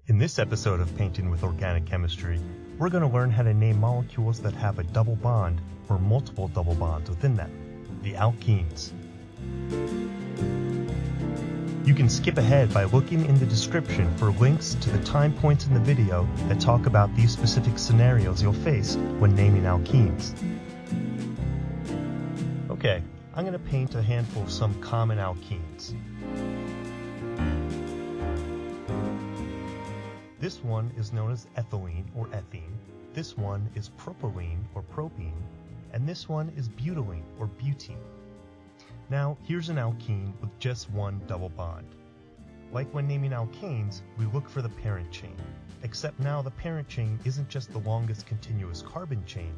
In this episode of Painting with Organic Chemistry, we're going to learn how to name molecules that have a double bond or multiple double bonds within them, the alkenes. You can skip ahead by looking in the description for links to the time points in the video that talk about these specific scenarios you'll face when naming alkenes. Okay, I'm going to paint a handful of some common alkenes. This one is known as ethylene or ethene, this one is propylene or propene, and this one is butylene or butene. Now, here's an alkene with just one double bond. Like when naming alkanes, we look for the parent chain, except now the parent chain isn't just the longest continuous carbon chain,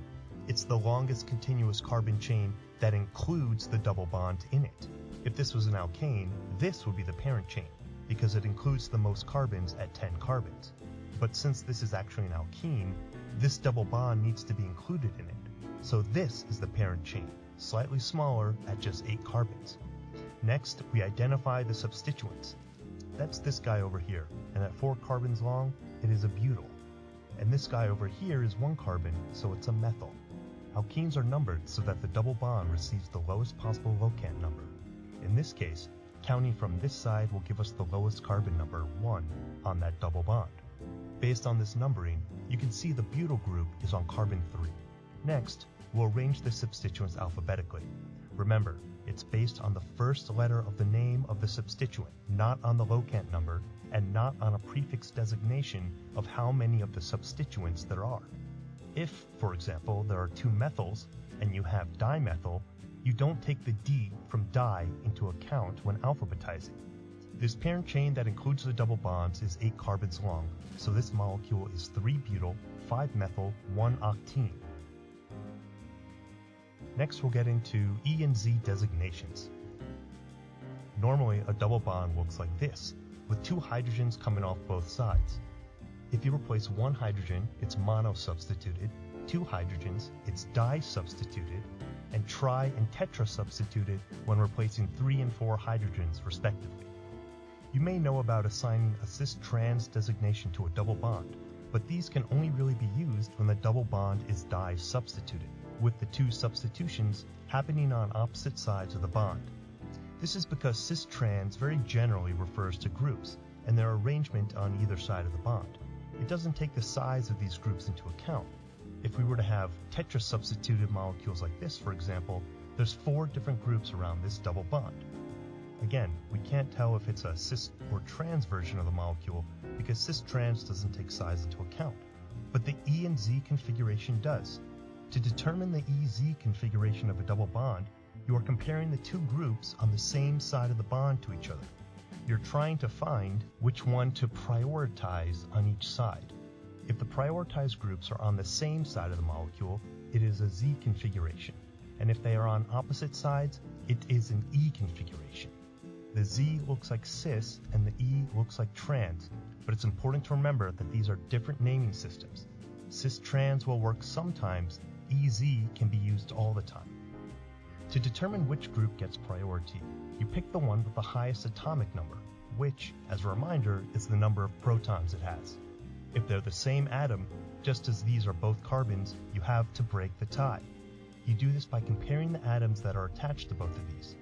it's the longest continuous carbon chain that includes the double bond in it. If this was an alkane, this would be the parent chain, because it includes the most carbons at 10 carbons. But since this is actually an alkene, this double bond needs to be included in it. So this is the parent chain, slightly smaller at just 8 carbons. Next, we identify the substituents. That's this guy over here, and at 4 carbons long, it is a butyl. And this guy over here is 1 carbon, so it's a methyl. Alkenes are numbered so that the double bond receives the lowest possible locant number. In this case, counting from this side will give us the lowest carbon number, 1, on that double bond. Based on this numbering, you can see the butyl group is on carbon 3. Next, we'll arrange the substituents alphabetically. Remember, it's based on the first letter of the name of the substituent, not on the locant number, and not on a prefix designation of how many of the substituents there are. If, for example, there are 2 methyls, and you have dimethyl, you don't take the D from di into account when alphabetizing. This parent chain that includes the double bonds is 8 carbons long, so this molecule is 3-butyl, 5-methyl, 1-octene. Next we'll get into E and Z designations. Normally a double bond looks like this, with 2 hydrogens coming off both sides. If you replace 1 hydrogen, it's mono-substituted, 2 hydrogens, it's di-substituted, and tri and tetra substituted when replacing 3 and 4 hydrogens respectively. You may know about assigning a cis-trans designation to a double bond, but these can only really be used when the double bond is di-substituted, with the 2 substitutions happening on opposite sides of the bond. This is because cis-trans very generally refers to groups and their arrangement on either side of the bond. It doesn't take the size of these groups into account. If we were to have tetra-substituted molecules like this, for example, there's 4 different groups around this double bond. Again, we can't tell if it's a cis or trans version of the molecule because cis-trans doesn't take size into account, but the E and Z configuration does. To determine the EZ configuration of a double bond, you are comparing the 2 groups on the same side of the bond to each other. You're trying to find which one to prioritize on each side. If the prioritized groups are on the same side of the molecule, it is a Z configuration, and if they are on opposite sides, it is an E configuration. The Z looks like cis and the E looks like trans, but it's important to remember that these are different naming systems. Cis-trans will work sometimes, EZ can be used all the time. To determine which group gets priority, you pick the one with the highest atomic number, which, as a reminder, is the number of protons it has. If they're the same atom, just as these are both carbons, you have to break the tie. You do this by comparing the atoms that are attached to both of these.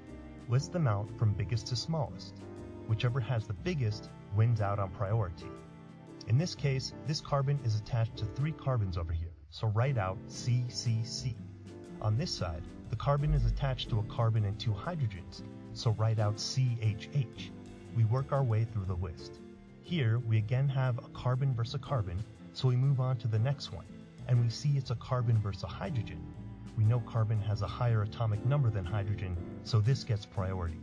List them out from biggest to smallest. Whichever has the biggest wins out on priority. In this case, this carbon is attached to 3 carbons over here, so write out CCC. On this side, the carbon is attached to a carbon and 2 hydrogens, so write out CHH. We work our way through the list. Here, we again have a carbon versus a carbon, so we move on to the next one, and we see it's a carbon versus a hydrogen. We know carbon has a higher atomic number than hydrogen, so this gets priority.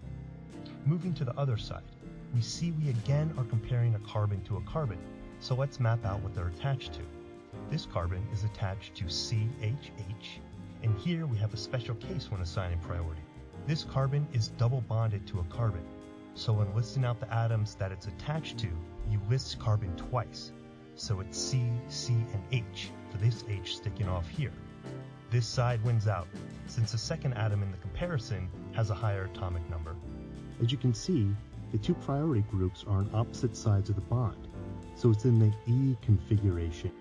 Moving to the other side, we see we again are comparing a carbon to a carbon, so let's map out what they're attached to. This carbon is attached to CHH, and here we have a special case when assigning priority. This carbon is double bonded to a carbon, so when listing out the atoms that it's attached to, you list carbon twice. So it's C, C, and H, for this H sticking off here. This side wins out, since the second atom in the comparison has a higher atomic number. As you can see, the 2 priority groups are on opposite sides of the bond, so it's in the E configuration.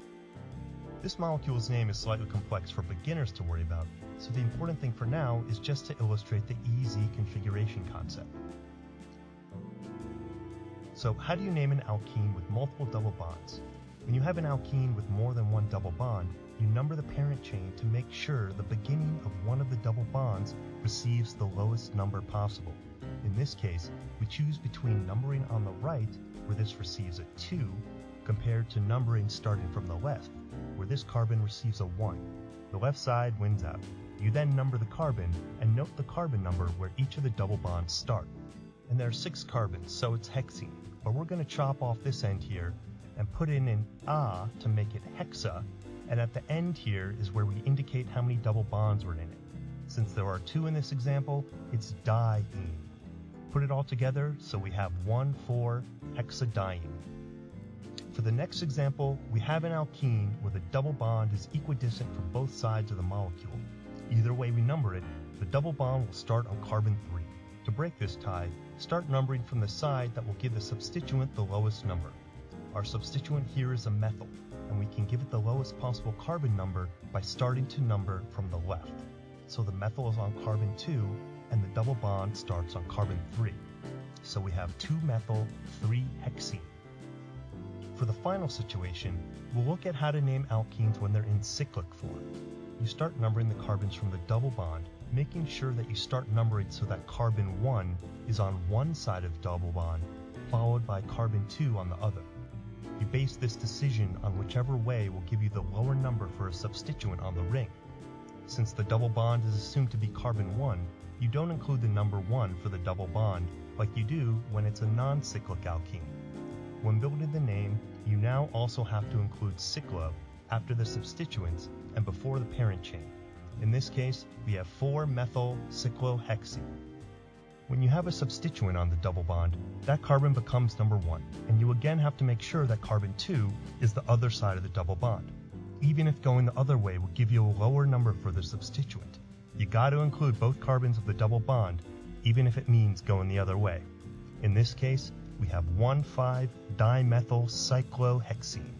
This molecule's name is slightly complex for beginners to worry about, so the important thing for now is just to illustrate the EZ configuration concept. So how do you name an alkene with multiple double bonds? When you have an alkene with more than one double bond, you number the parent chain to make sure the beginning of one of the double bonds receives the lowest number possible. In this case, we choose between numbering on the right, where this receives a 2, compared to numbering starting from the left, where this carbon receives a 1. The left side wins out. You then number the carbon and note the carbon number where each of the double bonds start. And there are 6 carbons, so it's hexene, but we're going to chop off this end here and put in an A to make it hexa, and at the end here is where we indicate how many double bonds were in it. Since there are 2 in this example, it's diene. Put it all together so we have 1,4-hexadiene. For the next example, we have an alkene where the double bond is equidistant for both sides of the molecule. Either way we number it, the double bond will start on carbon 3. To break this tie, start numbering from the side that will give the substituent the lowest number. Our substituent here is a methyl, and we can give it the lowest possible carbon number by starting to number from the left. So the methyl is on carbon 2, and the double bond starts on carbon 3. So we have 2-methyl, 3-hexene. For the final situation, we'll look at how to name alkenes when they're in cyclic form. You start numbering the carbons from the double bond, making sure that you start numbering so that carbon 1 is on one side of the double bond, followed by carbon 2 on the other. You base this decision on whichever way will give you the lower number for a substituent on the ring. Since the double bond is assumed to be carbon 1, you don't include the number 1 for the double bond like you do when it's a non-cyclic alkene. When building the name, you now also have to include cyclo after the substituents and before the parent chain. In this case, we have 4-methyl-cyclohexene. When you have a substituent on the double bond, that carbon becomes number 1, and you again have to make sure that carbon 2 is the other side of the double bond. Even if going the other way will give you a lower number for the substituent, you got to include both carbons of the double bond, even if it means going the other way. In this case, we have 1,5-dimethyl-cyclohexene.